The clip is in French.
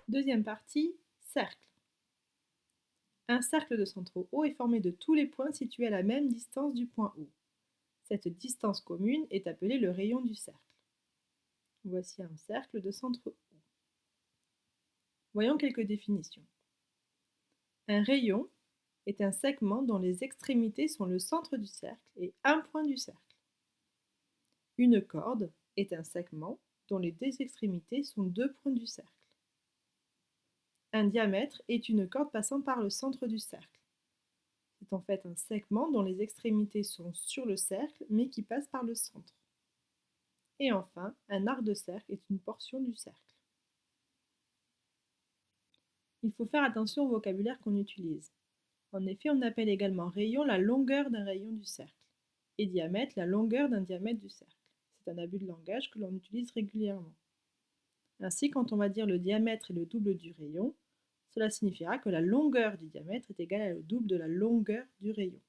Deuxième partie, cercle. Un cercle de centre O est formé de tous les points situés à la même distance du point O. Cette distance commune est appelée le rayon du cercle. Voici un cercle de centre O. Voyons quelques définitions. Un rayon est un segment dont les extrémités sont le centre du cercle et un point du cercle. Une corde est un segment dont les deux extrémités sont deux points du cercle. Un diamètre est une corde passant par le centre du cercle. C'est en fait un segment dont les extrémités sont sur le cercle mais qui passe par le centre. Et enfin, un arc de cercle est une portion du cercle. Il faut faire attention au vocabulaire qu'on utilise. En effet, on appelle également rayon la longueur d'un rayon du cercle et diamètre la longueur d'un diamètre du cercle. C'est un abus de langage que l'on utilise régulièrement. Ainsi, quand on va dire le diamètre est le double du rayon, cela signifiera que la longueur du diamètre est égale au double de la longueur du rayon.